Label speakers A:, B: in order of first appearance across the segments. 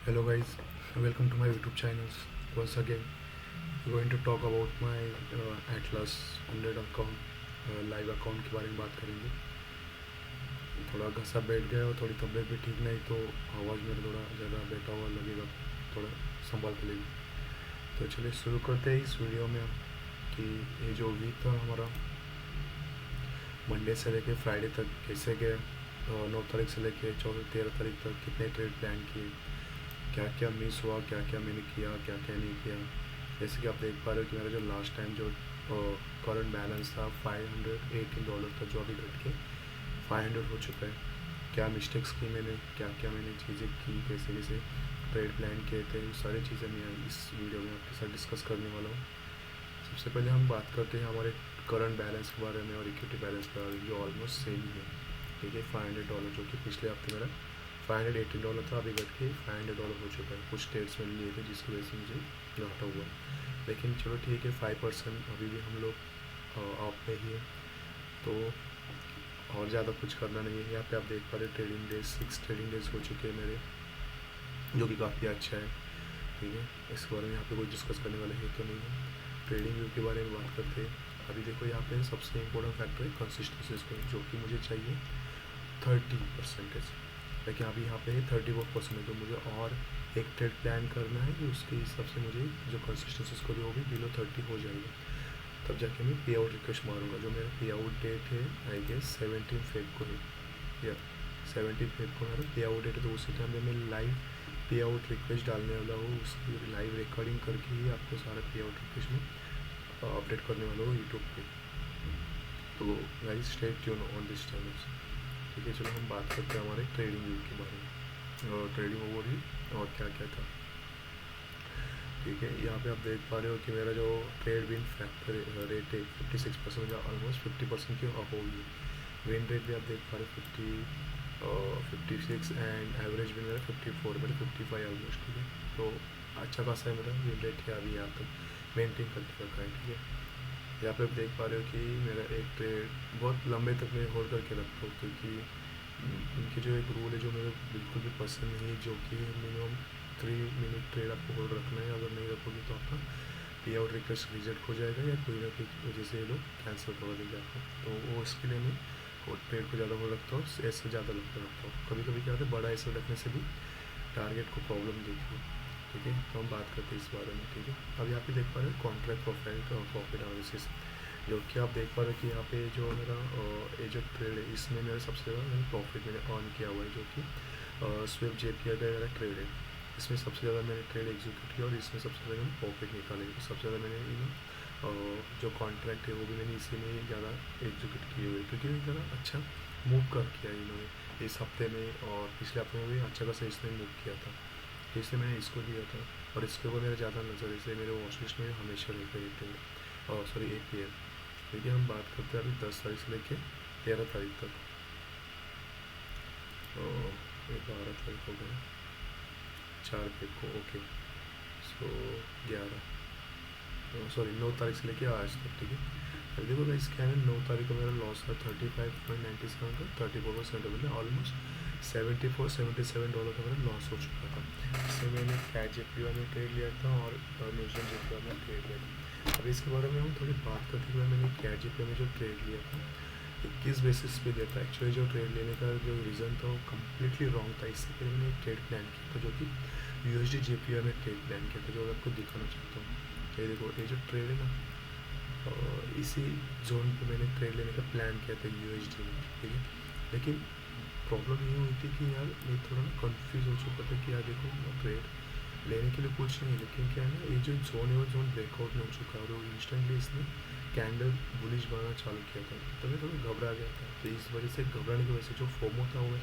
A: Hello guys, welcome to my YouTube channel. Once again, we're going to talk about my Atlas 100 account live account के बारे में बात करेंगे। थोड़ा घसा बैठ गया और थोड़ी तबीयत भी ठीक नहीं, तो आवाज़ मेरा थोड़ा ज़्यादा बैठा हुआ लगेगा, थोड़ा संभाल के लेंगे। तो चलिए शुरू करते हैं इस वीडियो में कि ये जो वीक था हमारा मंडे से लेके फ्राइडे तक कैसे गया, 9 तारीख से लेके 13 तारीख तक कितने ट्रेड प्लान किए, क्या क्या मिस हुआ, क्या क्या मैंने किया, क्या क्या नहीं किया। जैसे कि आप देख पा रहे हो कि मेरा जो लास्ट टाइम जो करंट बैलेंस था $518 था, जो अभी घट के 500 हो चुका है। क्या मिस्टेक्स की मैंने, क्या क्या मैंने चीज़ें की, कैसे कैसे ट्रेड प्लान किए थे, ये सारी चीज़ें मैं इस वीडियो में आपके साथ डिस्कस करने वाला हूँ। सबसे पहले हम बात करते हैं हमारे करंट बैलेंस के बारे में और इक्विटी बैलेंस के बारे में, जो ऑलमोस्ट सेम ही है। ठीक है, $500 जो कि पिछले हफ्ते मेरा $518 था, अभी घट के $500 हो चुका है। कुछ ट्रेड्स मैंने लिए थे जिसकी वजह से मुझे घाटा हुआ, लेकिन चलो ठीक है, 5% अभी भी हम लोग ऑफ पे ही है, तो और ज़्यादा कुछ करना नहीं है। यहाँ पे आप देख पा रहे ट्रेडिंग डेज 6 ट्रेडिंग डेज हो चुके हैं मेरे, जो कि काफ़ी अच्छा है। ठीक है, इस बारे में यहाँ पे कोई डिस्कस करने वाला है तो नहीं है। ट्रेडिंग व्यू के बारे में बात करते हैं। अभी देखो यहाँ पे सबसे इम्पोर्टेंट फैक्टर है कंसिस्टेंसी को, जो कि मुझे चाहिए 30%, लेकिन अभी यहाँ पे 34% है, तो मुझे और एक ट्रेड प्लान करना है, उसके हिसाब से मुझे जो कंसिस्टेंसी स्कोर है वो भी बिलो 30 हो जाएगा, तब जाके मैं पे आउट रिक्वेस्ट मारूंगा। जो मेरा पे आउट डेट है आई गेस 17 फेब को है, या 17 फेब को मेरा पे आउट डेट है, तो उसी टाइम में मैं लाइव पे आउट रिक्वेस्ट डालने वाला हूँ। उसकी लाइव रिकॉर्डिंग करके ही आपको सारा पे आउट रिक्वेस्ट में अपडेट करने वाला हूँ यूट्यूब पे। तो guys stay tune on this channel. ठीक है, चलो हम बात करते हैं हमारे ट्रेडिंग व्यू के बारे में और ट्रेडिंग ओवरव्यू और क्या क्या था। ठीक है, यहाँ पे आप देख पा रहे हो कि मेरा जो ट्रेड विन फैक्टर रेट है 56%, या ऑलमोस्ट 50% की अबव है। विन रेट भी आप देख पा रहे हो 56 एंड एवरेज भी मेरा 54, मेरा 55 ऑलमोस्ट। ठीक है, तो अच्छा खासा है मेरा विन रेट है, अभी यहाँ तक मेनटेन करके रखा है। ठीक है, यहाँ पे आप देख पा रहे हो कि मेरा एक ट्रेड बहुत लंबे तक मैं होल्ड करके रखता हूँ, क्योंकि इनके जो एक रूल है जो मुझे बिल्कुल भी पसंद नहीं है, जो कि मिनिमम 3 मिनट ट्रेड आपको होल्ड रखना है। अगर नहीं रखोगे तो आपका पे आउट रिक्वेस्ट रिजेक्ट हो जाएगा, या कोई ना कोई वजह से ये लोग कैंसिल करवा देंगे आपको। तो वो इसके लिए मैं ट्रेड को ज़्यादा होल्ड रखता हूँ, ऐसे ज़्यादा रखता हूँ। कभी कभी क्या होता है, बड़ा ऐसे रखने से भी टारगेट को प्रॉब्लम देती है। ठीक है, तो हम बात करते हैं इस बारे में। ठीक है, अब यहाँ पे देख पा रहे हैं कॉन्ट्रैक्ट प्रोफाइल का प्रॉफिट एनालिसिस, जो कि आप देख पा रहे हो कि यहाँ पे जो मेरा ये जो ट्रेड है, इसमें मेरा सबसे ज़्यादा मैंने प्रॉफिट मैंने अर्न किया हुआ है, जो कि स्विफ्ट जेपीआई का मेरा ट्रेड है। इसमें सबसे ज़्यादा मैंने ट्रेड एग्जीक्यूट किया और इसमें सबसे ज़्यादा मैंने प्रॉफिट निकाले। तो सबसे ज़्यादा मैंने जो कॉन्ट्रैक्ट है वो भी मैंने इसी में ज़्यादा एग्जीक्यूट किए हुए, क्योंकि ज़्यादा अच्छा मूव कर किया इन्होंने इस हफ्ते में, और पिछले हफ्ते में भी अच्छा खासा इसने मूव किया था, तो इसलिए मैंने इसको लिया था। और इसके ऊपर मेरा ज़्यादा नज़र, इसलिए मेरे वॉच लिस्ट में हमेशा रहता है ट्रेड, और सॉरी APL। देखिए, हम बात करते हैं अभी 10 तारीख से लेके 13 तारीख तक, तो ये 12 तारीख हो गए, 4 फेब को, ओके, सो 9 तारीख से लेके आज तक। ठीक है, अब देखो गाइस क्या है, 9 तारीख को मेरा लॉस था 35.97 का, 34% मतलब ऑलमोस्ट $74-77 का मेरा लॉस हो चुका था। इसमें मैंने कैच JPY में ट्रेड लिया था और न्यूजीलैंड JPY में ट्रेड लिया था। अब इसके बारे में हम थोड़ी बात करते हुए, मैंने कैच JPY में जो ट्रेड लिया था किस बेसिस पे लिया था। एक्चुअली जो ट्रेड लेने का जो रीज़न था वो कम्प्लीटली रॉन्ग था। इससे पहले मैंने एक ट्रेड प्लान किया था, जो कि USD JPY में ट्रेड प्लान किया था, जो मैं आपको दिखाना चाहता हूँ। ये देखो, ये जो ट्रेड है ना, इसी जोन पे मैंने ट्रेड लेने का प्लान किया था USD में। ठीक है, लेकिन प्रॉब्लम ये हुई थी कि यार मैं थोड़ा ना कन्फ्यूज़ हो चुका था कि यार देखो, ट्रेड लेने के लिए कुछ नहीं, लेकिन क्या है ना, ये जो जोन है वो जोन ब्रेकआउट में हो चुका है, और वो इंस्टेंटली इसने कैंडल बुलिश बनाना चालू किया था, तो मैं थोड़ा घबरा गया था। तो इस वजह से, घबराने की वजह से जो फोमो था वो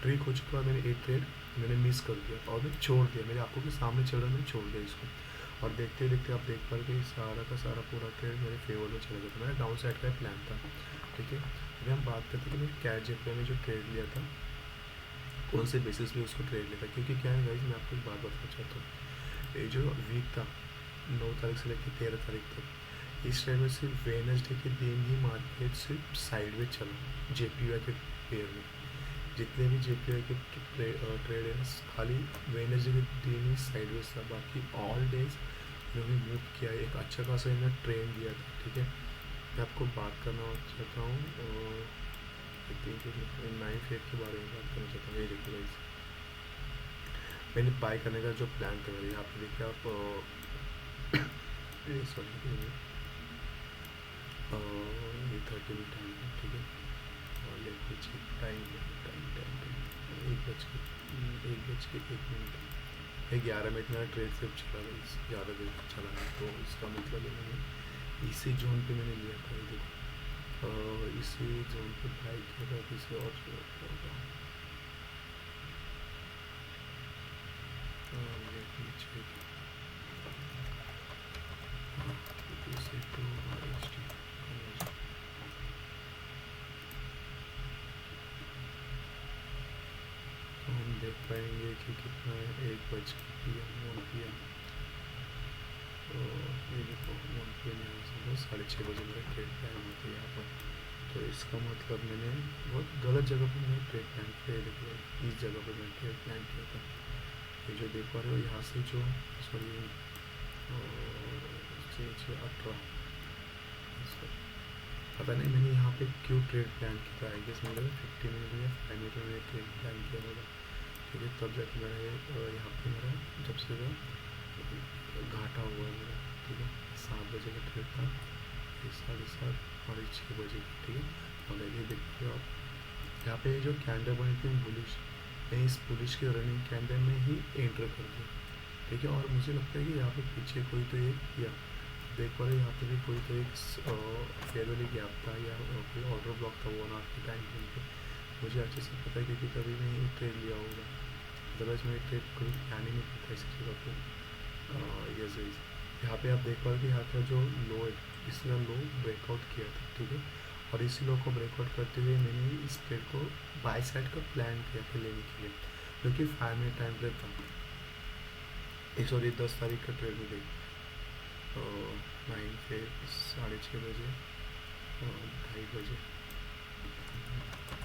A: ट्रिक हो चुका है। मैंने एक ट्रेड मैंने मिस कर दिया और मैं छोड़ दिया, मेरे आंखों के सामने चल रहा, मैंने छोड़ दिया इसको, और देखते देखते आप देख पा रहे सारा का सारा पूरा ट्रेड मेरे फेवर में चला गया था। मेरा डाउन साइड का प्लान था। ठीक है, अभी हम बात करते हैं कि मैंने कैच JPY में जो ट्रेड लिया था कौन से बेसिस पे उसको ट्रेड लिया था, क्योंकि क्या है गाइस, मैं आपको एक बात बताना चाहता हूँ। ये जो वीक था 9 तारीख से लेकर 13 तारीख तक, इस टाइम में सिर्फ वेडनेसडे के दिन ही मार्केट सिर्फ साइडवेज चला JPY के पेयर में। जितने भी JPY के ट्रेड है खाली वेडनेसडे के दिन ही साइडवेज था, बाकी ऑल डेज इन्होंने मूव किया, एक अच्छा खासा इन्होंने ट्रेंड दिया था। ठीक है, मैं आपको बात करना चाहता हूँ नाइन फेक के बारे में बात करना चाहता हूँ। ये देखो गाइस, मैंने बाय करने का जो प्लान था मेरे, यहाँ पे देखिए आप सॉरी ये 30 मिनट टाइम है। ठीक है, और let me check time time time time 1 बज के 1 मिनट है। 11 मिनट मेरा ट्रेड सिर्फ चला गया, ज़्यादा देर चला गया, तो इसका मतलब है मैंने इसी जोन पे मैंने लिया था। ये देखो इसी जोन पे बाई किया था, किसी और जोन होगा। लेट मी चेक तो हम देख पाएंगे कि कितना है, 1 बज के PM 1 PM। तो ये देखो 1 PM यहाँ से 6:30 बजे मेरा ट्रेड प्लान होता है यहाँ पर। तो इसका मतलब मैंने बहुत गलत जगह पर मैंने ट्रेड प्लान किया है। देखो इस जगह पर मैंने ट्रेड प्लान किया था। ये जो देख पा रहे हो यहाँ से जो सॉरी 18 पता नहीं मैंने यहाँ पे क्यों ट्रेड प्लान किया था। आई गेस मेरा 50 मिनट या 5 मिनट में मैंने ट्रेड प्लान किया होगा। ठीक है, तब जाके मेरा यहाँ पे मेरा जब से घाटा हुआ है मेरा। ठीक है, 7 बजे का ट्रेड था, 7:30 और 6 बजे। ठीक है, और ये देखते हो आप यहाँ पे जो कैंडल बनी थी बुलिश, मैं इस बुलिश के रनिंग कैंडल में ही एंटर कर दिया। ठीक है, और मुझे लगता है कि यहाँ पे पीछे कोई तो एक या देख पा रहे यहाँ पे भी कोई तो एक फेयरवेली गैप था या कोई ऑर्डर ब्लॉक था 1 आवर के टाइम पे। मुझे अच्छे से पता है क्योंकि कभी मैंने ट्रेड लिया होगा, अदरवाइज मैं ट्रेड कभी प्लान ही नहीं करता इस जगह पे। यस यहाँ पे आप देख पा रहे यहाँ का जो लो है, इसका लो ब्रेकआउट किया था। ठीक है, और इसी लो को ब्रेकआउट करते हुए मैंने इस ट्रेड को बाय साइड का प्लान किया था लेने के लिए, क्योंकि 5 मिनट टाइम फ्रेम था। सॉरी 10 तारीख का ट्रेड में देख 9 से 6:30 बजे और 2:30 बजे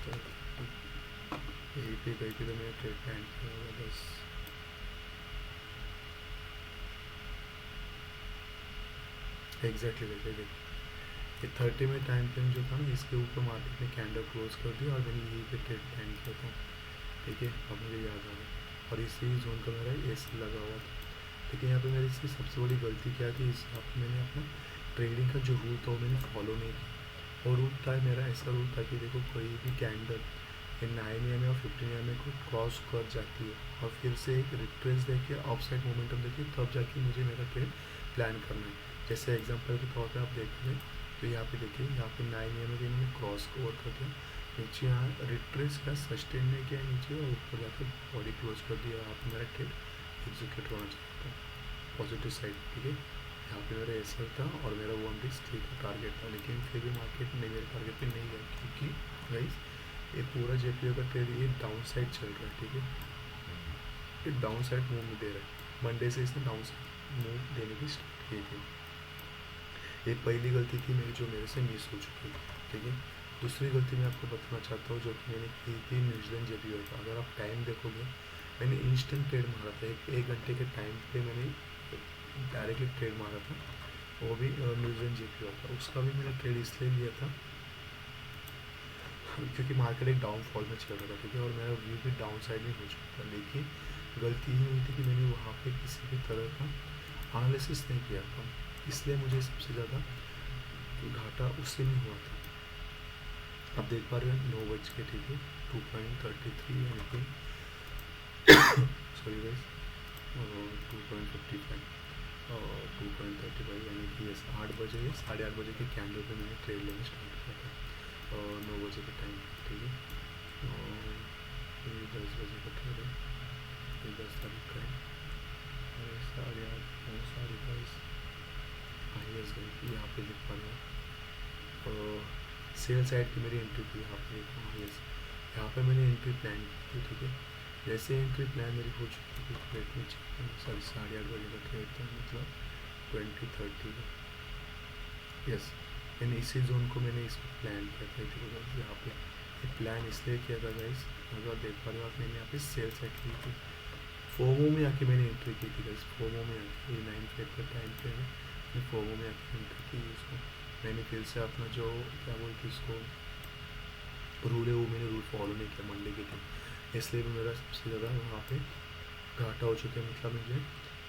A: तो यहीं पे कहीं पे तो मैंने ट्रेड प्लान किया होगा 10। एग्जैक्टली वैसे देख ये 30 मिनट टाइम फ्रेम जो था ना, इसके ऊपर मार्केट ने कैंडल क्लोज कर दिया और मैंने यहीं पे ट्रेड प्लान किया था। ठीक है, अब मुझे याद आ गया, और इसी जोन का मेरा AC लगा हुआ था। लेकिन यहाँ पे मेरी इसकी सबसे बड़ी गलती क्या थी, इस यहाँ पे मैंने अपना ट्रेडिंग का जो रूल था वो मैंने फॉलो नहीं किया। और रूल था मेरा ऐसा रूल था कि देखो कोई भी कैंडल 9 AM और 15 AM को क्रॉस कर जाती है और फिर से एक रिट्रेस देके अपसाइड मोमेंटम देखिए, तब जाके मुझे मेरा ट्रेड प्लान करना है। जैसे एग्जांपल के तौर पे आप देख लें तो यहाँ पे देखिए, यहाँ पे 9 AM के मैंने क्रॉस ओवर कर दिया, नीचे यहाँ रिट्रेस का सस्टेन नहीं किया नीचे और ऊपर जाकर बॉडी क्लोज कर दिया। यहाँ पे मेरा ट्रेड एग्जीक्यूट होना चाहिए था पॉजिटिव साइड। ठीक है, यहाँ पे मेरा एसएल था और मेरा 1 डिस्क 3 का टारगेट था, लेकिन फिर भी मार्केट नहीं मेरे टारगेट पे नहीं गया, क्योंकि गाइस ये पूरा JPY का ट्रेड ये डाउन साइड चल रहा है। ठीक है, ये डाउन साइड मूव दे रहा है, मंडे से इसने डाउन साइड मूव देने की स्टार्ट की थी। ये पहली गलती थी मेरी जो मेरे से मिस हो चुकी। ठीक है, दूसरी गलती मैं आपको बताना चाहता हूँ जो कि मैंने की थी न्यूजीलैंड JPY का। अगर आप टाइम देखोगे मैंने इंस्टेंट ट्रेड मारा था, एक घंटे के टाइम पे मैंने डायरेक्टली ट्रेड मारा था, वो भी न्यूजीलैंड JPY था। उसका भी मैंने ट्रेड इसलिए लिया था क्योंकि मार्केट एक डाउनफॉल में चल रहा था। ठीक है, और मेरा व्यू भी डाउन साइड में हो चुका था, लेकिन गलती ही हुई थी कि मैंने वहाँ पे किसी भी तरह का एनालिसिस नहीं किया था, इसलिए मुझे सबसे ज़्यादा घाटा उससे नहीं हुआ था। आप देख पा रहे हैं 9 बज के, ठीक है 2.33 यानी कि सॉरी गाइस 2.55 और 2.35 यानी कि 8 बजे या 8:30 बजे के कैंडल पे मैंने ट्रेड लेना स्टार्ट किया था और 9 बजे का टाइम। ठीक है, और ये 10 बजे का ट्रेड है, ये 10 तारीख का है, 8:30 9:30 IS गई यहाँ पे लिख पा रहा हूँ। सेल साइड की मेरी एंट्री थी, यहाँ पे IS, यहाँ पे मैंने एंट्री प्लान की थी। ठीक है, जैसे एंट्री प्लान मेरी हो चुकी थी, ट्रेड में सॉरी 8:30 बजे का ट्रेड था, मतलब 2030 का। यस, मैंने इसी जोन को मैंने इसको प्लान किया था। यहाँ पे ये प्लान इसलिए किया था गाइस, अगर देख पा रहे हो आप, मैंने यहाँ पे सेल सेट की थी, फोमो में आके मैंने एंट्री की थी गाइस, फोमो में आके, ये 9 फेब का टाइम पे मैं फोमो में आके एंट्री की उसको। मैंने फिर से अपना जो क्या बोलते इसको रूल है वो मैंने रूल फॉलो नहीं किया मंडे के दिन, इसलिए भी मेरा सबसे ज़्यादा वहाँ पे घाटा हो चुका है, मतलब मुझे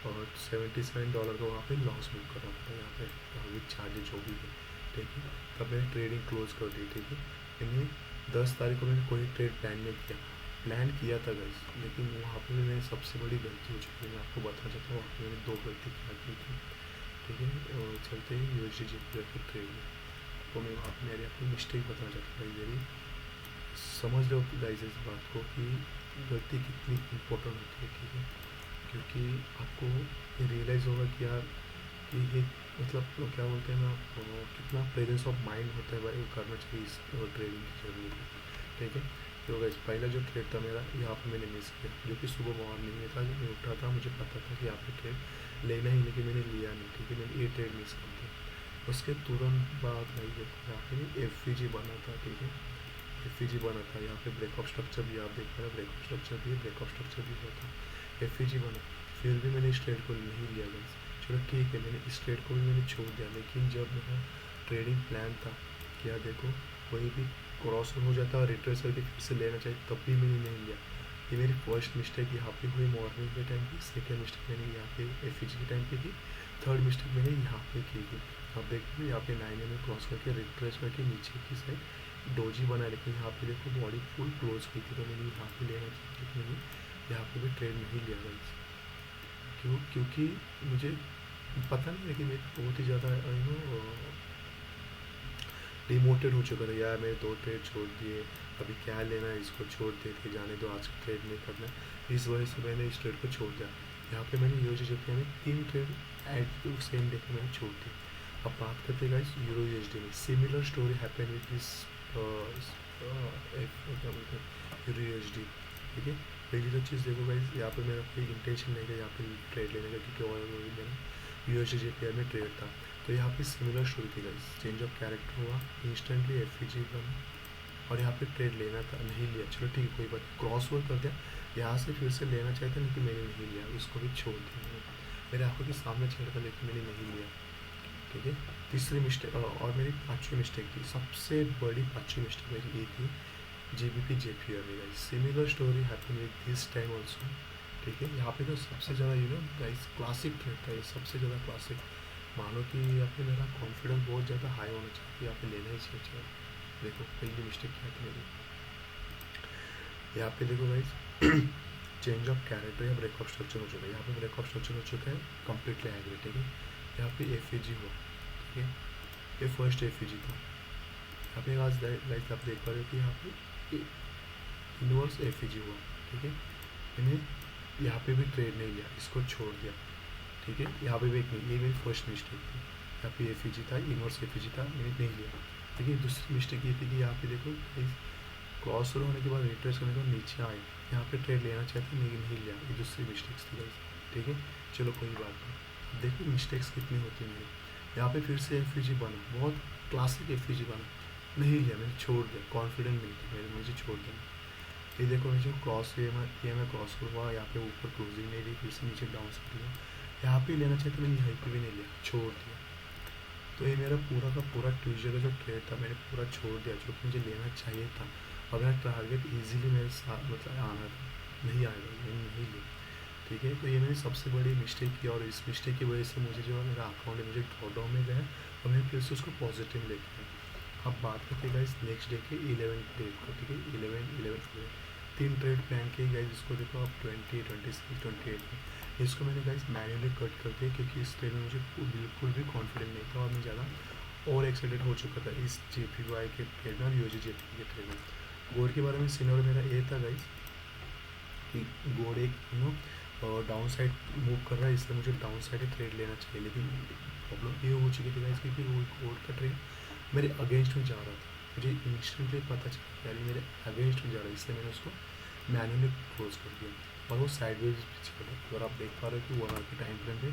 A: और $77 का वहाँ पे लॉस बुक करना पड़ा यहाँ पे विथ चार्जेज जो भी है, ठीक है। तब मैंने ट्रेडिंग क्लोज कर दी, ठीक है। मैंने 10 तारीख को मैंने कोई ट्रेड प्लान नहीं किया, प्लान किया था गाइस, लेकिन वहाँ पे मैंने सबसे बड़ी गलती हो चुकी है, मैं आपको बताना चाहता हूँ। वहाँ पे मैंने 2 गलती क्या की थी, ठीक है। और चलते ही USD के ट्रेड में, तो मैं वहाँ पे मेरी अपनी मिस्टेक बताना चाहता हूँ मेरी, समझ लो गाइस इस बात को कि गलती कितनी इम्पोर्टेंट होती है, ठीक है। क्योंकि आपको ये रियलाइज़ होगा कि यार कि ये मतलब वो क्या बोलते हैं ना, कितना प्रेजेंस ऑफ माइंड होता है भाई, वो करना चाहिए इस ट्रेडिंग की जर्नी में, ठीक है। तो गाइस पहला जो ट्रेड था मेरा यहाँ पे मैंने मिस किया, जो कि सुबह मॉर्निंग में था, जब मैं उठा था मुझे पता था कि यहाँ पे ट्रेड लेना ही, लेकिन मैंने लिया नहीं, ठीक है। मैंने ये ट्रेड मिस कर दिया। उसके तुरंत बाद भाई देखो यहाँ पे FVG बना था, ठीक है। FVG बना था, यहाँ पे ब्रेकअप स्ट्रक्चर भी आप देख रहे हैं, ब्रेकअप स्ट्रक्चर भी है, ब्रेकअप स्ट्रक्चर भी हुआ था, FVG बना, फिर भी मैंने इस ट्रेड को नहीं लिया गाइस। चलो ठीक है, मैंने इस ट्रेड को भी मैंने छोड़ दिया, लेकिन जब मेरा ट्रेडिंग प्लान था क्या देखो वही भी क्रॉस हो जाता और रिट्रेस करके फिर से लेना चाहिए, तब भी मैंने नहीं लिया। ये मेरी फर्स्ट मिस्टेक यहाँ पे हुई मॉर्निंग के टाइम पे, सेकेंड मिस्टेक मैंने यहाँ पे FVG के टाइम पे की, थर्ड मिस्टेक मैंने यहाँ पे की थी। अब देखिए यहाँ पे 9 में क्रॉस करके रिट्रेस करके नीचे की साइड डोजी बना, लेकिन यहाँ पे देखो बॉडी फुल क्लोज की थी, तो मैंने यहाँ पे लेना चाहिए, लेकिन मैंने यहाँ पे भी ट्रेड नहीं लिया गाइस। क्योंकि मुझे पता नहीं है कि मैं बहुत ही ज़्यादा डिमोटेड हो चुका था यार, मैंने 2 ट्रेड छोड़ दिए, अभी क्या लेना है, इसको छोड़ देते जाने दो, आज ट्रेड नहीं करना, इस वजह से मैंने इस ट्रेड को छोड़ दिया। यहाँ पे मैंने USD में 3 ट्रेड एट सेम डे पे मैंने छोड़ दी। अब बात करते हैं गाइस यूरो USD में, similar story happen with this क्या बोलते हैं यूरो USD, ठीक है। पहली तो चीज़ देखो गाइस, यहाँ पे मेरा कोई इंटेंशन नहीं था यहाँ पे ट्रेड लेने का, क्योंकि और मेरा USD में ट्रेड था, तो यहाँ पे सिमिलर स्टोरी थी गाइस, चेंज ऑफ कैरेक्टर हुआ, इंस्टेंटली FVG बना और यहाँ पे ट्रेड लेना था, नहीं लिया। चलो ठीक है कोई बात, क्रॉस ओवर कर दिया, यहाँ से फिर से लेना चाहिए था, लेकिन मैंने नहीं लिया, उसको भी छोड़ दिया मैंने, मेरे आंखों के सामने चल था, लेकिन मैंने नहीं लिया, ठीक है। तीसरी मिस्टेक और मेरी पाँचवीं मिस्टेक थी, सबसे बड़ी पाँचवीं मिस्टेक मेरी ये थी GBP JPY में guys, similar story happen with this time also, ठीक है। यहाँ पे तो सबसे ज़्यादा गाइस क्लासिक ट्रेड था ये, सबसे ज़्यादा क्लासिक, मानो कि यहाँ पे मेरा कॉन्फिडेंस बहुत ज़्यादा हाई होना चाहिए, यहाँ पे लेना ही चाहिए। देखो पहली मिस्टेक क्या थी मेरी, यहाँ पे देखो गाइस चेंज ऑफ कैरेक्टर या ब्रेकअप स्ट्रक्चर हो चुका है, यहाँ पे ब्रेकअप स्ट्रक्चर हो चुका है कम्प्लीटली एग्री, ठीक है। यहाँ पे FVG हुआ, ठीक है, ये फर्स्ट FVG था। यहाँ पे आज गाइस आप देख पा रहे हो कि यहाँ पे इनवर्स FVG हुआ, ठीक है। मैंने यहाँ पे भी ट्रेड नहीं लिया, इसको छोड़ दिया, ठीक है। यहाँ पे भी एक नहीं, ये मेरी फर्स्ट मिस्टेक थी, यहाँ पे FVG था, इनवर्स FVG था, मैंने नहीं लिया, ठीक है। दूसरी मिस्टेक ये थी कि यहाँ पे देखो क्रॉस ओवर होने के बाद रिट्रेस करने के बाद नीचे आए, यहाँ पे ट्रेड लेना चाहते लेकिन नहीं लिया, ये दूसरी मिस्टेक्स थी गाइस, ठीक है। चलो कोई बात नहीं, देखो मिस्टेक्स कितनी होती है मेरी। यहाँ पे फिर से FVG बना, बहुत क्लासिक FVG बना, नहीं लिया, मैंने छोड़ दिया, कॉन्फिडेंट नहीं थी मेरे, मुझे छोड़ दिया। ये देखो मुझे क्रॉस ये मैं क्रॉस हुआ, यहाँ पे ऊपर क्लोजिंग नहीं दी, फिर से नीचे डाउन साइड लिया, यहाँ पे लेना चाहिए तो मैंने यहीं पे भी नहीं लिया, छोड़ दिया। तो ये मेरा पूरा का पूरा ट्यूजडे का जो ट्रेड था मैंने पूरा छोड़ दिया, जो कि मुझे लेना चाहिए था, और मेरा टारगेट ईजिली मेरे साथ मतलब आना था, नहीं आएगा, मैंने नहीं लिया, ठीक है। तो ये मैंने सबसे बड़ी मिस्टेक की, और इस मिस्टेक की वजह से मुझे जो मेरा अकाउंट है मुझे ड्रॉडाउन में गया, और मैं फिर से उसको पॉजिटिव लेके आया। अब बात करते हैं गाइस नेक्स्ट डे के 11 डेट को, ठीक है। 11 3 ट्रेड प्लान किए गाइस, इसको देखो आप 20, 26, 28 में, इसको मैंने गाइस मैन्युअली कट कर दिया, क्योंकि इस ट्रेड में मुझे बिल्कुल भी कॉन्फिडेंट नहीं था, और मैं ज़्यादा और एक्साइटेड हो चुका था इस JPY के ट्रेड में और USD के ट्रेड में। गोल्ड के बारे में सिनेरियो मेरा ये था गाइस कि गोल्ड एक डाउन साइड मूव कर रहा है, इसलिए मुझे डाउन साइड ही ट्रेड लेना चाहिए, लेकिन प्रॉब्लम ये हो चुकी थी गाइस क्योंकि वो गोल्ड का ट्रेड मेरे अगेंस्ट में जा रहा था, मुझे इंस्टेंटली पता चला यार मेरे अगेंस्ट में जा रहा है, इसलिए मैंने उसको मैन्युअली क्लोज कर दिया, और वो साइडवेज चल रहा है। अगर आप देख पा रहे हो कि 1 आवर के टाइम फ्रेम पे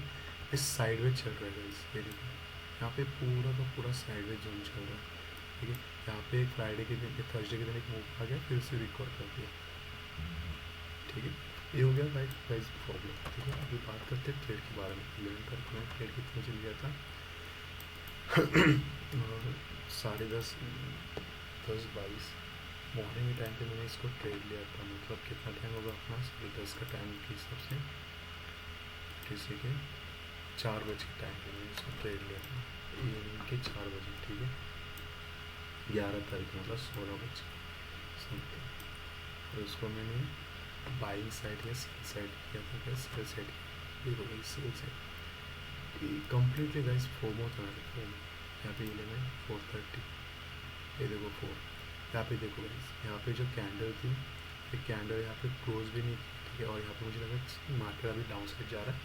A: इस साइडवेज चल रहा है गाइस, ये देखो यहाँ पे पूरा का पूरा साइडवेज जोन चल रहा है, ठीक है। यहाँ पे एक फ्राइडे के दिन, थर्सडे के दिन एक मूव आ गया, फिर से रिकॉर्ड कर दिया, ठीक है। ये हो गया प्राइस प्रॉब्लम, ठीक है। अभी बात करते हैं ट्रेड के बारे में। 11 तारीख को ट्रेड कितने चल गया था? 10:30, 10:22 मॉर्निंग के टाइम पे मैंने इसको ट्रेड लिया था। मतलब कितना टाइम होगा अपना? 10:30 का टाइम के हिसाब से, किसी के 4 बजे के टाइम पे मैंने इसको ट्रेड लिया था, इवनिंग के 4 बजे, ठीक है। 11 तारीख मतलब 16 बजे समथिंग। और उसको मैंने बाइंग साइड या सेल साइड किया था, क्या सेल साइड, देखो भाई sell side completely guys FOMO था मेरे फोमो। यहाँ पे 11, 4:30, ये देखो 4, यहाँ पे देखो गाइस, यहाँ पे जो कैंडल थी, ये कैंडल यहाँ पे क्लोज भी नहीं, ठीक है। और यहाँ पे मुझे लगा मार्केट अभी डाउन साइड जा रहा है,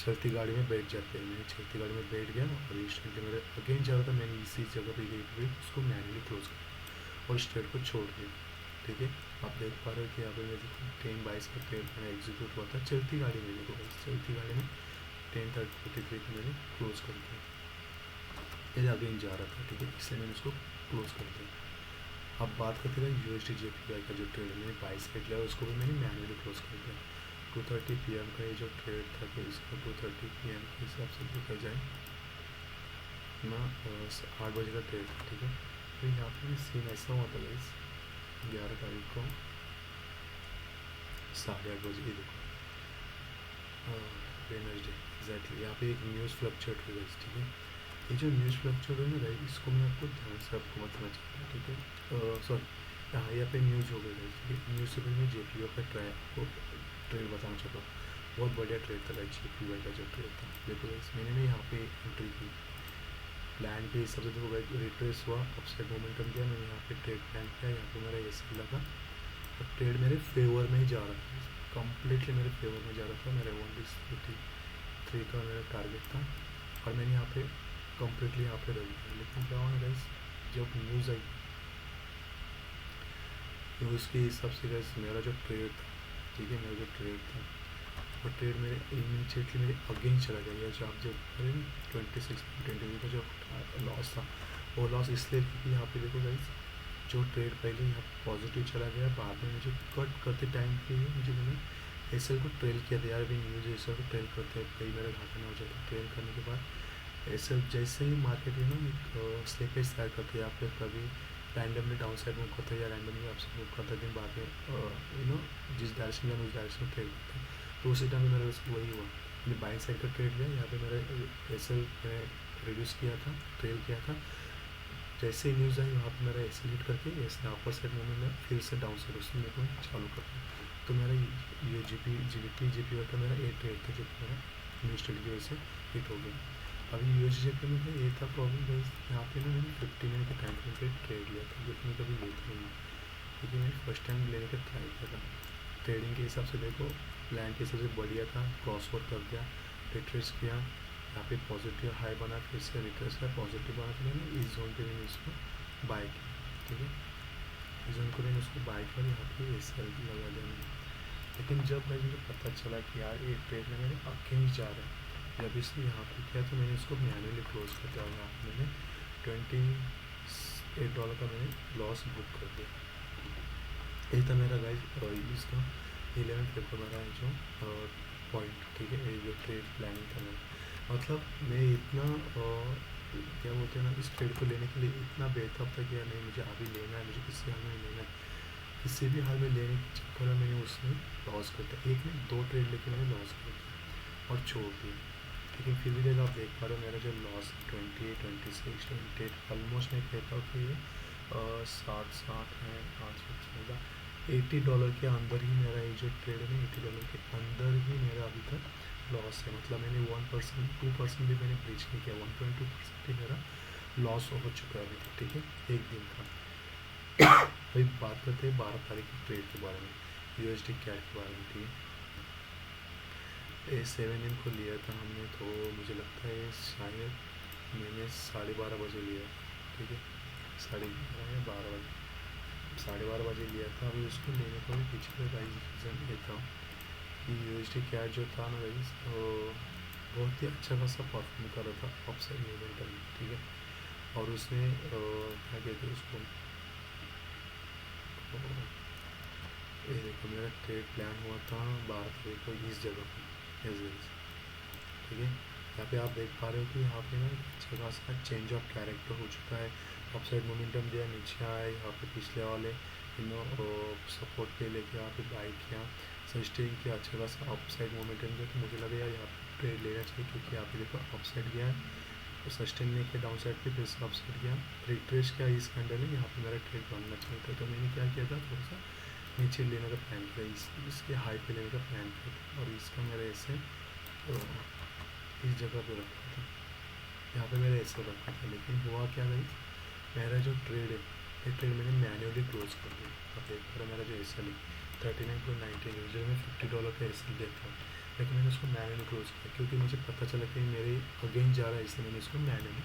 A: चलती गाड़ी में बैठ जाते हैं। मैंने चलती गाड़ी में बैठ गया और इंस्टेंटली मेरे अगेन जा रहा था, मैंने इसी जगह पे गई उसको मैनुअली क्लोज कर और स्ट्रेट को छोड़ दिया, ठीक है। आप देख पा रहे हो कि यहाँ पे मेरे 10:22 का ट्रेड मैंने एग्जीक्यूट हुआ था चलती गाड़ी में, देखो चलती गाड़ी में 10:43 को मैंने क्लोज कर दिया, ये अगेन जा रहा था, ठीक है, इसलिए मैंने उसको क्लोज कर दिया। अब बात करते हैं USD JPY का जो ट्रेड मैंने 22 साइड लिया, उसको भी मैंने मैनुअली क्लोज कर दिया। 2:30 PM का ये जो ट्रेड था, तो इसका 2:30 PM के हिसाब से देखा जाए ना, 8 बजे का ट्रेड था, ठीक है। तो यहाँ पे भी सीन ऐसा हुआ था गाइस, 11 तारीख को 8:30 बजे, ये देखो वेडनेसडे एग्जैक्टली, यहाँ पे एक न्यूज़ फ्लक्चुएट हुई गाइस, ठीक है। ये जो न्यूज़ फ्लक्चुएट हुई ना गाइस, इसको मैं आपको ध्यान से आपको बताना चाहता हूँ, ठीक है। सॉरी, यहाँ पे न्यूज़ हो गई गाइस, ठीक है। न्यूज़ से पहले मैं JPY का ट्रेड बताना चाहता हूँ। बहुत बढ़िया ट्रेड था गाइस, JPY का जो ट्रेड था, देखो गाइस मैंने ना यहाँ पे एंट्री की प्लान के हिसाब से, देखो गाइस रिट्रेस हुआ, अपसाइड मोमेंटम दिया, मैंने यहाँ पे ट्रेड प्लान किया, यहाँ पे मेरा एस लगा और ट्रेड मेरे फेवर में ही जा रहा था, कम्प्लीटली मेरे फेवर में जा रहा था। मेरा 153 का मेरा टारगेट था और मैंने यहाँ पे कम्प्लीटली यहाँ पे रख दिया। लेकिन क्या हुआ ना गाइस, जब न्यूज़ आई, न्यूज़ के हिसाब से गाइस मेरा जो ट्रेड था, ठीक है, मेरा जो ट्रेड था वो ट्रेड मेरे इमीडिएटली मेरे अगेंस्ट चला गया। या जो आप जो 26.20 का जो लॉस था, वो लॉस इसलिए क्योंकि यहाँ पे देखो गाइस, जो ट्रेड पहले यहाँ पॉजिटिव चला गया, बाद में मुझे कट करते टाइम पे मुझे मैंने एसएल को ट्रेल किया था। यार अभी न्यूज़ एसएल को ट्रेल करते हैं, कई मेरा घाटा ना हो जाता। ट्रेल करने के बाद एसएल जैसे ही मार्केट में ना एक स्लिपेज स्टार्ट करते हैं, आप कभी रैंडमली डाउन साइड मूव करते हैं या रैंडमली आप मूव करते हैं, बाद में जिस डायरेक्शन में उस डायरेक्शन में ट्रेड करते हैं। तो उसी टाइम में मेरा वही हुआ, मैंने बाइंग साइड का ट्रेड लिया, यहाँ पे मेरा एसएल मैंने रिड्यूस किया था, ट्रेल किया था। जैसे ही न्यूज़ आई वहाँ पर मेरा एसएल हिट करके ऐसे अपर साइड मूवमेंट में फिर से डाउन साइड उसमें मेरे को चालू कर दिया। तो मेरा ये JPY का मेरा ए ट्रेड था, जो मेरा न्यूज़ ट्रेड की वजह से हिट हो गया। अभी USD में ये था प्रॉब्लम गाइस, यहाँ पे ना मैंने 50 मिनट के टाइम फ्रेम पे ट्रेड लिया था, जो कि मैं कभी लेता नहीं हूँ, क्योंकि मैंने फर्स्ट टाइम लेने का ट्राई किया था। ट्रेडिंग के हिसाब से देखो, प्लान के हिसाब से बढ़िया था, क्रॉस ओवर कर दिया, रिट्रेस किया, यहाँ पे पॉजिटिव हाई बना, फिर से रिट्रेस किया, पॉजिटिव बना, तो मैंने इस जोन पे मैंने इसको बाय किया, ठीक है। इस जोन को मैंने उसको बाय किया, यहाँ पे एसएल लगा दिया मैंने। लेकिन जब भाई मुझे पता चला कि यार ये ट्रेड में मेरे अगेंस्ट जा रहा है, जब इसने यहाँ पे किया तो मैंने इसको मैनुअली क्लोज कर दिया और यहाँ पर मैंने $28 का मैंने लॉस बुक कर दिया। ये था मेरा गाइस इसका 11 फेब्रुआरी का जो पॉइंट, ठीक है। ये जो ट्रेड प्लानिंग था मेरा, मतलब मैं इतना क्या बोलते हैं ना, इस ट्रेड को लेने के लिए इतना बेताब था कि यार नहीं मुझे अभी लेना है, मुझे किसी हाल में लेना है, किसी भी हाल में लेने के चक्कर में मैंने उसमें लॉस कर दिया। एक नहीं 2 ट्रेड लेके मैंने लॉस कर दिया और छोड़ दिया। लेकिन फिर भी जब आप देख पा रहे हो मेरा जो लॉस 28, 26, 28 ऑलमोस्ट मैं कहता हूँ कि 60 है, 514 $80 के अंदर ही मेरा ये जो ट्रेड है ना, $80 के अंदर ही मेरा अभी तक लॉस है। मतलब मैंने 1%, 2% भी मैंने ब्रीच नहीं किया, 1.2% ही मेरा लॉस हो चुका है अभी तक, ठीक है, एक दिन का। अभी बात करते हैं 12 तारीख की ट्रेड के बारे में, USD CAD के बारे में, ठीक है। 7 AM को लिया था हमने, तो मुझे लगता है शायद मैंने 12:30 बजे लिया, ठीक है, 11:30 या 12 बजे, 12:30 बजे लिया था। अभी उसको लेने का भी पीछे का रीज़न ये था कि USD CAD जो था ना गाइस, बहुत ही अच्छा खासा परफॉर्म कर रहा था अपसाइड मूवमेंट में, ठीक है। और उसने क्या कहते हैं उसको, ये देखो मेरा ट्रेड प्लान हुआ था 12 तारीख को इस जगह पर एज वेल, ठीक है। यहाँ पे आप देख पा रहे हो कि यहाँ पे ना अच्छा खासा चेंज ऑफ कैरेक्टर हो चुका है। अपसाइड मोमेंटम दिया, नीचे आए, यहाँ पे पिछले वाले सपोर्ट पे लेके यहाँ पे बाई किया, सस्टेन किया, अच्छा खासा अपसाइड मोमेंटम दिया। तो मुझे लगा यार यहाँ पे ट्रेड लेना चाहिए, क्योंकि यहाँ पे देखो अपसाइड गया है तो सस्टेन नहीं किया, डाउन साइड पे फिर से अपसाइड गया, रिट्रेस किया इस कैंडल में, यहाँ पे मेरा ट्रेड बनना चाहिए था। तो मैंने क्या किया था, थोड़ा सा नीचे लेने का प्लान किया, इसके हाई पे लेने का प्लान किया था, और इसका मेरा ऐसे इस जगह पे रखा था, यहाँ पे मेरा ऐसे रखा था। लेकिन हुआ क्या भाई, मेरा जो ट्रेड है ये ट्रेड मैंने मैन्युअली क्लोज कर दिया। अब एक बार मेरा जो एस एल है 39.19 जो मैं $50 का एस एल देता हूँ, लेकिन मैंने उसको मैन्युअली क्लोज किया, क्योंकि मुझे पता चला कि मेरे अगेंस्ट जा रहा है, इसलिए मैंने इसको मैन्युअली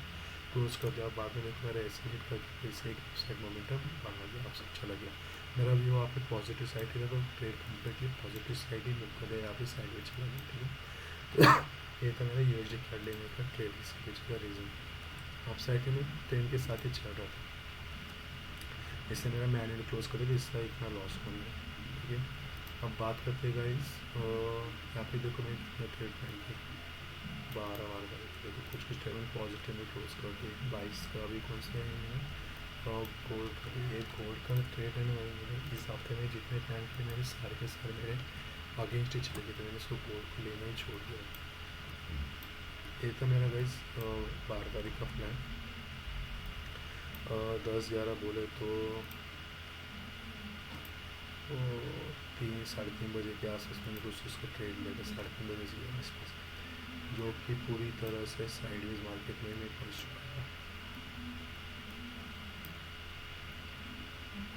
A: क्लोज कर दिया। और बाद में देखो मेरा एस एल हिट करके फिर से एक साइड मोमेंटम बना गया, अब सब चला गया। मेरा भी वहाँ पे पॉजिटिव साइड था, तो ट्रेड कम्प्लीटली पॉजिटिव साइड ही बुक कर दिया, यहाँ पे साइड में चला गया, ठीक है। ये था मेरा यूएसडी कार्ड लेने का ट्रेड, इसके पीछे का रीज़न। अप साइड में ट्रेंड के साथ ही चल रहा था, इससे मेरा मैन्युअली क्लोज कर दिया, इसका इतना लॉस हो गया, ठीक है। अब बात करते हैं गाइस, यहाँ पे देखो मैं कितना ट्रेड पहन के 12 बार देखो कुछ कुछ टाइम पॉजिटिव में क्लोज कर दिए। 22 का अभी कौन सा है, और गोल्ड का, ये गोल्ड का ट्रेड है ना, मैंने इस हफ्ते में जितने प्लान किए मेरे सारे के सारे मेरे अगेंस्ट ही चले गए थे, मैंने इसको गोल्ड को लेना ही छोड़ दिया। ये था मेरा गाइस 12 तारीख का प्लान। 10-11 बोले तो 3-3:30 बजे के आसपास मैंने कुछ उसको ट्रेड लिया था, 3:30 बजे के आसपास, जो कि पूरी तरह से साइडवेज मार्केट में मैं पहुँच चुका था।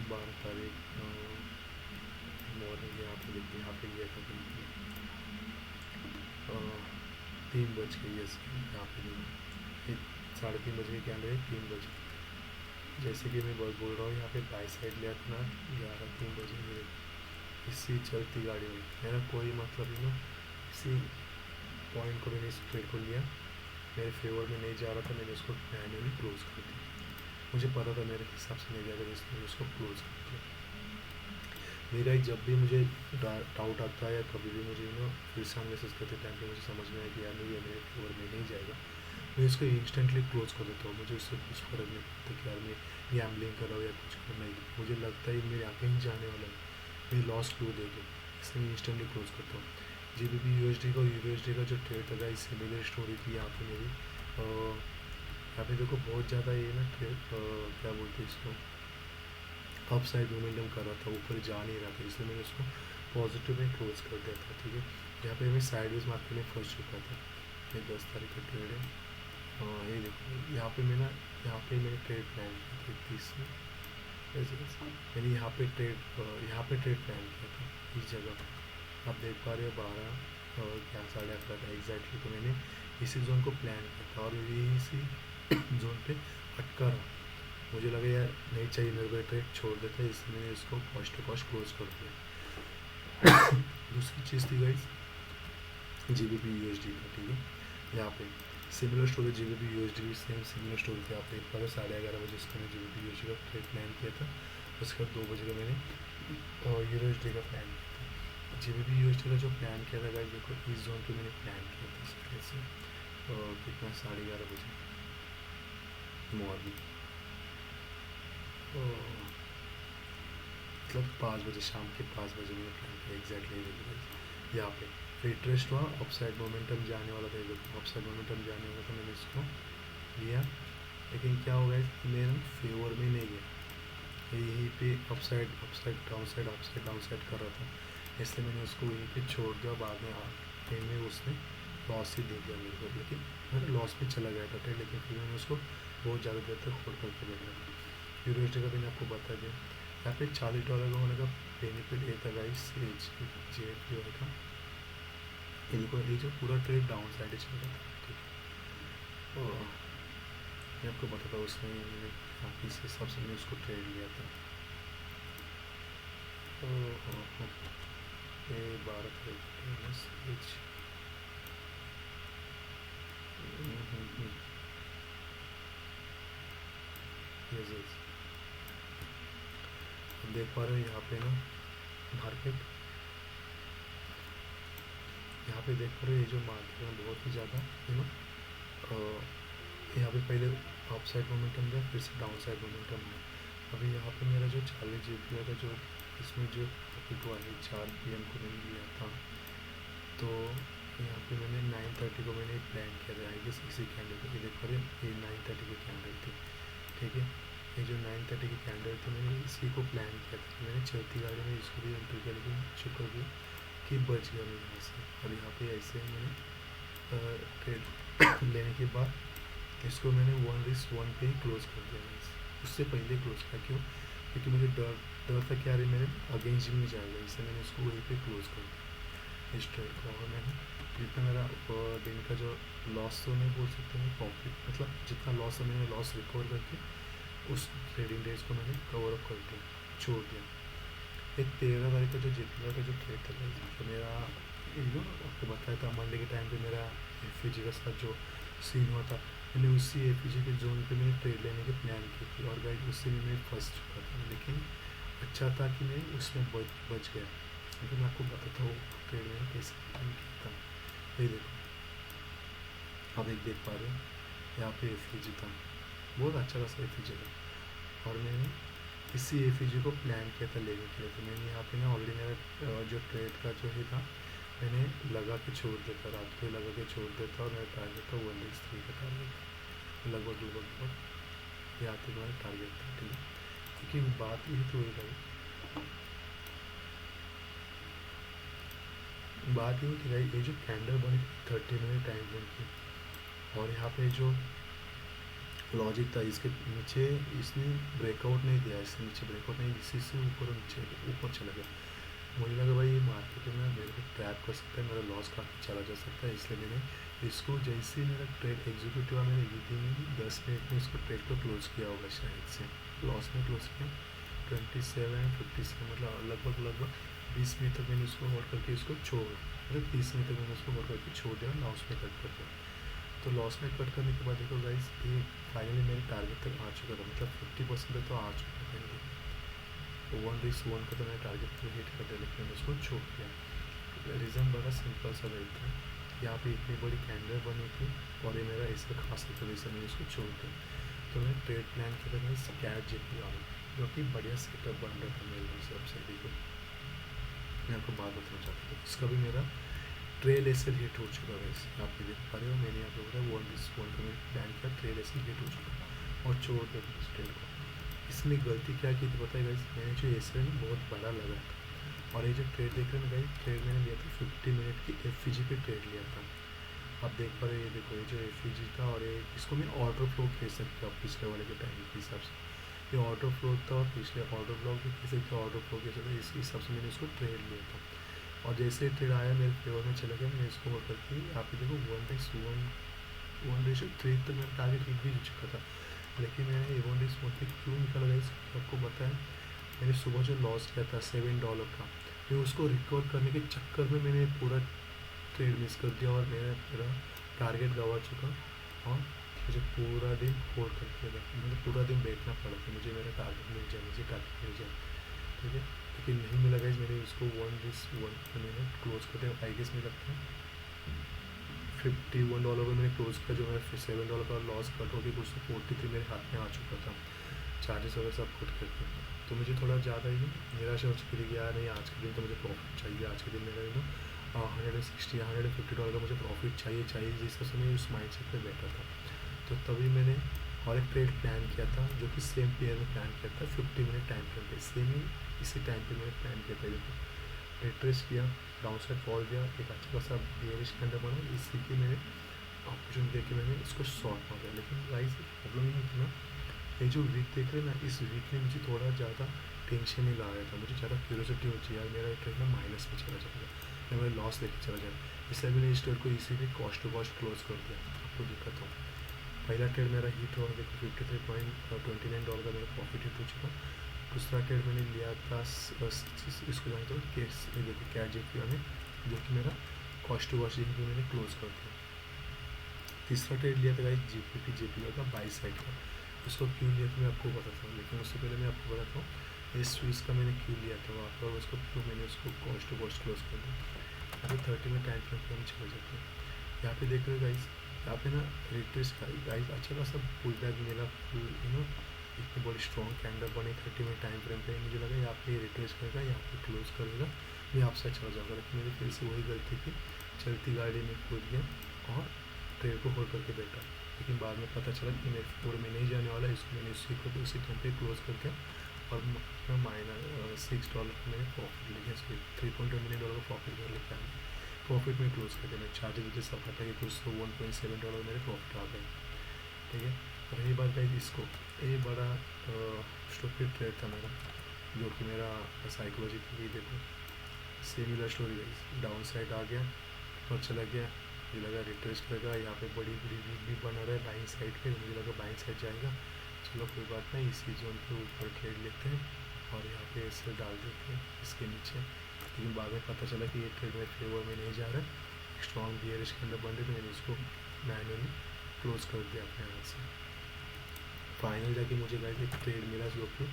A: 12 तारीख मॉर्निंग यहाँ पे देखिए, यहाँ पे गया था 3 बज के, यस यहाँ पे नहीं, 3:30 बजे क्या रहे, 3 बजे, जैसे कि मैं बोल रहा हूँ यहाँ पे बाई साइड लिया था ना 11-3 बजे मेरे, इसी चलती गाड़ी में मेरा कोई मतलब ही ना, इसी पॉइंट को मैंने इस ट्रेड को लिया, मेरे फेवर में नहीं जा रहा था, मैंने उसको मैन्युअली क्लोज कर दिया। मुझे पता था मेरे हिसाब से नहीं जाएगा, इसलिए उसको क्लोज कर दिया। मेरा जब भी मुझे डाउट आता है या कभी भी मुझे ना फिर से हम मैसेज करते टाइम पे मुझे समझ में आया कि यार नहीं, ये मेरे फेवर में नहीं जाएगा, मैं इसको इंस्टेंटली क्लोज कर देता हूँ। मुझे उससे कुछ फ़र्क नहीं पड़ता कि यार मैं गैम्बलिंग कर रहा हूँ या कुछ कर, नहीं, मुझे लगता है मेरे आगे ही जाने वाला है, मैं लॉस क्लोज दे दूँ, इसलिए मैं इंस्टेंटली क्लोज करता हूँ। GBP USD का USD का जो ट्रेड था गाइस, सिमिलर स्टोरी थी यहाँ पे मेरी। यहाँ पे देखो बहुत ज़्यादा ये ना ट्रेड क्या बोलते हैं इसको, अप साइड मोमेंटम कर रहा था, ऊपर जा नहीं रहा था, इसलिए मैंने उसको पॉजिटिव में क्लोज कर दिया था, ठीक है। यहाँ पे मैं साइडवेज मार्केट में फंस चुका था। ये 10 तारीख का ट्रेड है, ये देखो यहाँ पे मैं ना, यहाँ पे मैंने ट्रेड प्लान किया था 30 में, मैंने यहाँ पे ट्रेड प्लान किया था इस जगह पर, आप देख पा रहे हो 12 और क्या 11:30 था एग्जैक्टली। तो मैंने इसी जोन को प्लान किया था और यही इसी जोन पे अटका रहा, मुझे लगा यार नहीं चाहिए मेरे को ट्रेड, छोड़ देता है, इसलिए मैंने इसको कॉस्ट टू कॉस्ट क्लोज कर दिया। दूसरी चीज़ थी गाइस GBP USD का, ठीक है। यहाँ पे सिमिलर स्टोरी GBP USD भी सेम सिमिलर स्टोरी थी, आप देख पा रहे हो 11:30 बजे इसका मैंने GBP USD का ट्रेड प्लान किया था, उसके बाद 2 बजे का मैंने USD का प्लान किया था। GBP USD का जो प्लान किया था गाइस देखो इस जोन पे मैंने प्लान किया था इस तरह से, कितना 11:30 बजे मॉर्निंग, मतलब 5 बजे, शाम के 5 बजे मैंने प्लान किया एग्जैक्टली। यहाँ पे रिट्रेस्ट हुआ, अपसाइड मोमेंटम जाने वाला था, अपसाइड मोमेंटम जाने वाला था, मैंने इसको लिया, लेकिन क्या होगा मेरे फेवर में नहीं गया, यहीं पे अपसाइड अपसाइड डाउन साइड कर रहा था, इसलिए मैंने उसको यहीं पे छोड़ दिया। बाद में एंड में उसने लॉस ही दे दिया मेरे को, लेकिन मेरा लॉस पे चला गया था ट्रेड, लेकिन फिर मैंने उसको बहुत ज़्यादा देर तक होल्ड करके बैठ गया। यूएसडी का मैंने आपको बता दिया, यहाँ पे $40 का होने का बेनिफिट ये था गाइस, JFK का, ये देखो ये जो पूरा ट्रेड डाउन साइड ही चल रहा था, ठीक है। मैं आपको बताता हूँ उसमें मैंने काफ़ी से सबसे मैंने उसको ट्रेड लिया था। ये 12 तारीख यस यस, देख पा रहे हो यहाँ पे ना मार्केट, यहाँ पे देख पा रहे हो ये जो मार्केट है बहुत ही ज़्यादा यहाँ पे पहले अप साइड मोमेंटम दिया, फिर से डाउन साइड मोमेंटम है। अभी यहाँ पे मेरा जो 40 GBP का जो इसमें जो प्रॉफिट हुआ है 4 PM को मैंने लिया था, तो यहाँ पे मैंने 9:30 को मैंने प्लान किया था आई गेस इसी कैंडल को, देख पा रहे ये 9:30 की कैंडल थी, ठीक है। ये जो 9:30 की कैंडल थी मैंने इसी को प्लान किया था, मैंने चलती गाड़ी में इसको भी एंट्री किया, लेकिन शुक्र भी कि बच गया मैं यहाँ से। और यहाँ पे ऐसे मैंने ट्रेड लेने के बाद इसको मैंने 1:1 पे ही क्लोज कर दिया है, उससे पहले क्लोज किया। क्यों? क्योंकि मुझे डर था कि यार मैंने अगेंस्ट में जाएगा, इससे मैंने इसको वहीं पे क्लोज कर दिया इस ट्रेड को। और मैंने जितना मेरा दिन का जो लॉस तो नहीं बोल सकते मैं, प्रॉफिट मतलब जितना लॉस है मैंने लॉस रिकवर करके उस ट्रेडिंग डेज को मैंने कवर अप कर दिया, छोड़ दिया। एक 13 तारीख का जो जितना का जो ट्रेड था तो मेरा आपको बताया था मंडे के टाइम पे मेरा FEG का साथ जो सीन हुआ था, मैंने उसी FEG के जोन पे मैंने ट्रेड लेने की प्लान की थी, और गाइड उससे भी मैं फंस चुका था। लेकिन अच्छा था कि मैं उसमें बच गया, लेकिन मैं आपको बताता हूँ ट्रेड मैंने कैसे प्लान किया था। ये देखो आप एक देख पा रहे हो यहाँ पे FEG था, बहुत अच्छा खासा FEG था, और मैंने इसी FEG को प्लान किया था लेने के लिए। तो मैंने यहाँ पे ना ऑलरेडी मेरा जो ट्रेड का जो ही था मैंने लगा के छोड़ देता, रात को लगा के छोड़ देता, और मेरा टारगेट था 1:3 का टारगेट, लगभग यहाँ तक मेरा टारगेट था, ठीक है। लेकिन बात ये तो हुई भाई, बात ये थी भाई, ये जो कैंडल बनी 30 मिनट टाइम फ्रेम की, और यहाँ पे जो लॉजिक था इसके नीचे इसने ब्रेकआउट नहीं दिया, इससे नीचे ब्रेकआउट नहीं, इसी से ऊपर नीचे ऊपर चला गया। मुझे लगा भाई ये मार्केट में मेरे को ट्रैप कर सकता है, मेरा लॉस काफ़ी चला जा सकता है, इसलिए मैंने इसको जैसे ही मेरा ट्रेड एग्जीक्यूट हुआ मैंने विदिन 10 मिनट में इसको ट्रेड को क्लोज किया होगा, शायद से लॉस में क्लोज किया 27:57, मतलब लगभग 20 मिनट तक मैंने इसको होल्ड करके इसको छोड़, मतलब 30 मिनट तक मैंने इसको होल्ड करके छोड़ दिया, लॉस में कट कर दिया। तो लॉस में कट करने के बाद देखो गाइस ये फाइनली मेरे टारगेट तक आ चुका था, मतलब 50% तक तो आ चुका था। 1:1 का तो मैंने टारगेट पर हिट कर दिया, लेकिन मैंने उसको छोड़ दिया। रीज़न बड़ा सिंपल सा रही था, यहाँ पे इतनी बड़ी कैंडल बनी थी और ये मेरा इसका खास वजह से मैंने इसको छोड़ दिया। तो मैंने ट्रेड प्लान किया था स्कैट JP वाला, जो कि बढ़िया सेटअप बन रहा था मेरे हिसाब से। देखो मैं आपको बात बताना चाहता हूँ, इसका भी मेरा ट्रेल एसल हिट हो चुका है, आप भी देख पा रहे हो। मैंने यहाँ पे बोला 1:1 का मैंने प्लान किया, ट्रेल एसल हिट हो चुका और छोड़ दिया इस ट्रेड को। इसमें गलती क्या की थी पता है गाइस, मैंने जो एसल बहुत बड़ा लगा था, और ये जो ट्रेड देख रहे हैं गाइस, ट्रेड मैंने लिया था 50 मिनट की FEG पे ट्रेड लिया था। आप देख पा रहे हो ये देखो, ये जो FEG था, और ये इसको मैं ऑर्डर फ्लो कह सकते हो आप पिछले वाले के टाइम के हिसाब से, ये ऑर्डर फ्लो था, और पिछले ऑर्डर फ्लो भी कह सकते ऑर्डर फ्लो कह सकते, इस हिसाब से मैंने इसको ट्रेड लिया था। और जैसे ट्रेड आया मेरे फेवर में चला गया, मैंने इसको होल्ड करके आप देखो 1:3 तक मेरा टारगेट हिट भी हो चुका था। लेकिन मैंने 1:1 पे क्यों निकल गया आपको बताया, मैंने सुबह जो लॉस किया था $7 का, मैं उसको रिकवर करने के चक्कर में मैंने पूरा ट्रेड मिस कर दिया, और मेरा टारगेट गंवा चुका, और मुझे पूरा दिन होल्ड करके रखा, मुझे पूरा दिन बैठना पड़ा था, मुझे मेरा टारगेट मिल जाए, मुझे टारगेट मिल जाए, ठीक है। लेकिन नहीं मिला गाइस, मैंने इसको 1:1 पे मैंने क्लोज कर दिया, आई गेस मुझे लगता है $51 पे मैंने क्लोज किया, जो मेरा $7 का लॉस कट हो गया, कुछ तो 43 मेरे हाथ में आ चुका था, चार्जेस वगैरह सब कट करके। तो मुझे थोड़ा ज़्यादा ही निराशा हो चुकी थी कि यार नहीं, आज के दिन तो मुझे प्रॉफिट चाहिए, आज के दिन मेरा $150 का मुझे प्रॉफिट चाहिए, जिस हिसाब से मैं उस माइंड सेट पर बैठा था। तो तभी मैंने और एक ट्रेड प्लान किया था, जो कि सेम पेयर में प्लान किया था 50 मिनट टाइम फ्रेम पे, सेम ही इसी टाइम पे मैंने प्लान किया था। देखो रिट्रेस किया, डाउन साइड फॉल दिया, एक अच्छा खासा बेयरिश कैंडल बना, इसी की मैंने अपॉर्चुनिटी देख के मैंने इसको शॉर्ट मार दिया। लेकिन गाइस प्रॉब्लम ये थी ना, ये जो वीक देख रहे हैं ना, इस वीक में मुझे थोड़ा ज़्यादा टेंशन नहीं ला रहा था, मुझे ज़्यादा क्यूरियोसिटी होती है यार मेरा ट्रेड ना माइनस में चला जाएगा, या मेरा लॉस लेके चला जाएगा, इसलिए मैंने इस ट्रेड को इसी में कॉस्ट टू कॉस्ट क्लोज कर दिया। आपको दिक्कत हो, पहला ट्रेड मेरा हिट हुआ, देखो $53.29 का मेरा प्रॉफिट हिट हो चुका। दूसरा ट्रेड मैंने लिया था इसको जानते हो केस, देखो कैट JP में, जो कि मेरा कॉस्ट टू कॉस्ट JP मैंने क्लोज कर दिया। तीसरा ट्रेड लिया था गाइस JP का बाई साइड का इसको क्यों लिया था मैं आपको बताता हूँ, लेकिन उससे पहले मैं आपको बताता हूँ इस स्विच का मैंने क्यों लिया था वहाँ पर, उसको क्यों मैंने उसको कॉस्ट टू कॉस्ट क्लोज कर दिया। अभी 30 में टाइम फ्रेम पर हम चले जाते हैं। यहाँ पे देख रहे हो गाइस, यहाँ पे ना रिट्रेस गाइस अच्छा खासा पुल बैक मिला, इतनी बड़ी स्ट्रॉन्ग कैंडल बनी 30 में टाइम फ्रेम पे। मुझे लगा यहाँ पे रिट्रेस करेगा, यहाँ पे क्लोज करेगा, मैं आपसे अच्छा हो जाऊँगा, लेकिन मेरी फिर से वही गलती थी, चलती गाड़ी में कूद गया और ट्रेड को होल्ड करके बैठा। लेकिन बाद में पता चला कि मेरे फोर में नहीं जाने वाला, इसको मैंने उसी टाइम पे क्लोज करके और $6 का मैंने प्रॉफिट लिया, सॉरी $3.2 million का प्रॉफिट कर लेके आया। प्रॉफिट में क्लोज कर दिया, मैं चार्जेस मुझे सब हटा के कुछ तो $1.7 मेरे प्रॉफिट आ गए। ठीक है, और यही बात है इसको, ये बड़ा स्टूपिड ट्रेड था मेरा, जो कि मेरा साइकोलॉजी की देखो सिमिलर स्टोरी है। डाउन साइड आ गया और चला गया, मुझे लगा रिट्रेस करेगा, यहाँ पे बड़ी बड़ी वीक भी बना रहा है बाइंग साइड पे, मुझे लगा बाइंग साइड जाएगा, चलो कोई बात नहीं, इसी जोन पे ऊपर ट्रेड लेते हैं और यहाँ पे ऐसे डाल देते हैं इसके नीचे। लेकिन बाद में पता चला कि ये ट्रेड मेरे फेवर में नहीं जा रहा है, स्ट्रॉन्ग बियरिश के अंदर बन रही, तो मैंने इसको मैनुअली क्लोज कर दिया अपने हाथ से। फाइनल जाके मुझे गाइस एक ट्रेड मिला जो कि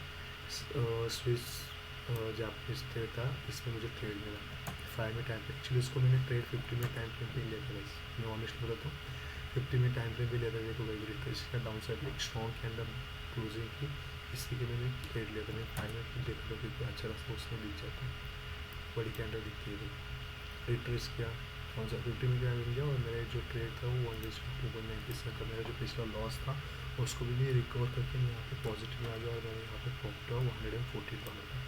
A: स्विस जापानीज ट्रेड था, इसमें मुझे ट्रेड मिला 5 में टाइम पे। एक्चुअली इसको मैंने ट्रेड 50 में टाइम फ्रेम पे लिया था गाइस, मैं ऑनेस्टली बताता हूँ 50 में टाइम फ्रेम पे लिया था। देखो गाइस रिट्रेस का डाउन साइड में एक स्ट्रॉन्ग कैंडल क्लोजिंग की, इसी के मैंने ट्रेड लिया था। मैं 5 में देखा था कि अच्छा रास्ता उसमें दिख जाता है, बड़ी कैंडल दिखती है। रिट्रेस किया, कौन सा 50 में क्या मिल गया, और मेरा जो ट्रेड था वो 1:2.97 का, मेरा जो पिछला लॉस था उसको भी मैं रिकवर करके मैं यहाँ पे पॉजिटिव में आ गया और मैंने यहाँ पे प्रॉफिट हुआ $140 का।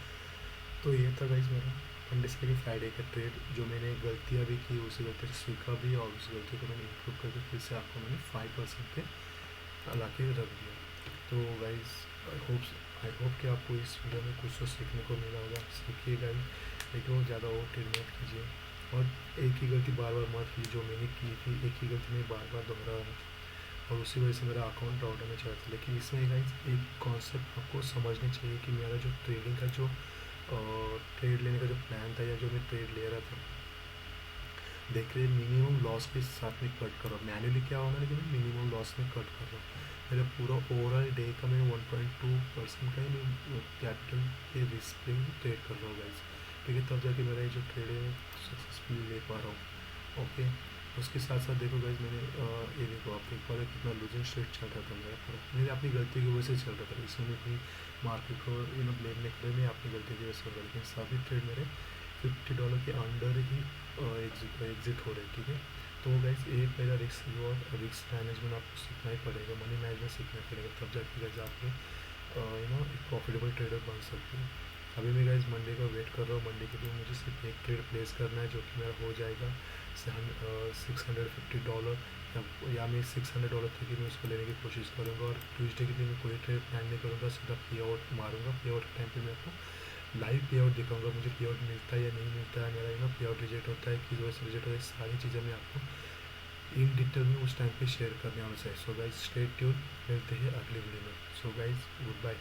A: तो ये था गाइस मेरा मंडे से फ्राइडे का ट्रेड, जो मैंने गलतियाँ भी की, उसी गलती से सीखा भी और उस गलती को मैंने इम्प्रूव करके फिर से आपको मैंने 5% पे ला के रख दिया। तो गाइस आई होप कि आपको इस वीडियो में कुछ तो सीखने को मिला होगा। सीखिए गाइस, लेकिन ज़्यादा ओवर ट्रेड मत कीजिए और एक ही गलती बार बार मत कीजिए, जो मैंने की थी एक ही गलती में बार बार दोहरा रहा और उसी वजह से मेरा अकाउंट आउट होने चला था। लेकिन इसमें गाइस एक कॉन्सेप्ट आपको समझनी चाहिए कि मेरा जो ट्रेडिंग का जो ट्रेड लेने का जो प्लान था या जो मैं ट्रेड ले रहा था, देख रहे मिनिमम लॉस के साथ में कट कर रहा हूँ, मैन्युअली क्या होना, लेकिन मैं मिनिमम लॉस में कट कर रहा हूँ। मेरा पूरा ओवरऑल डे का मैं 1.2% का ही मैं कैपिटल के रिस्क पे ट्रेड कर रहा हूँ गाइस। ठीक है, तब जाके मेरा ये जो ट्रेड है सक्सेसफुली ले पा रहा हूँ। ओके, उसके साथ साथ देखो गाइस मैंने ये देखो आप देख पा रहे कितना लूजिंग स्ट्रेट चल रहा था मेरा पूरा, मेरी अपनी गलती की वजह से चल रहा था, इसमें मैं अपनी मार्केट को ब्लेम नहीं कर, मैं अपनी गलती की वजह से हो रहा, लेकिन सभी ट्रेड मेरे $50 के अंडर ही एग्जिट हो रहे। ठीक है, तो गाइस ये पहला रिस्क मैनेजमेंट आपको सीखना ही पड़ेगा, मनी मैनेजमेंट सीखना पड़ेगा, तब जाके गाइस आप एक प्रॉफिटेबल ट्रेडर बन सकते हैं। अभी मैं गाइस मंडे का वेट कर रहा हूँ, मंडे के दिन मुझे सिर्फ एक ट्रेड प्लेस करना है जो कि मेरा हो जाएगा $650, या मैं $600 तक ही मैं उसको लेने की कोशिश करूँगा। और ट्यूसडे के दिन मैं कोई ट्रेड प्लान नहीं करूँगा, सीधा पे आउट मारूँगा। पे आउट के टाइम पे मैं आपको लाइव पे आउट दिखाऊँगा, मुझे पे आउट मिलता है या नहीं मिलता है, मेरा पे आउट रिजेक्ट होता है, किस वजह से रिजेक्ट होता है, सारी चीज़ें मैं आपको इन डिटेल में उस टाइम पे शेयर करने वाला है। सो गाइज स्टे ट्यून, मिलते हैं अगले वीडियो में। So guys good bye.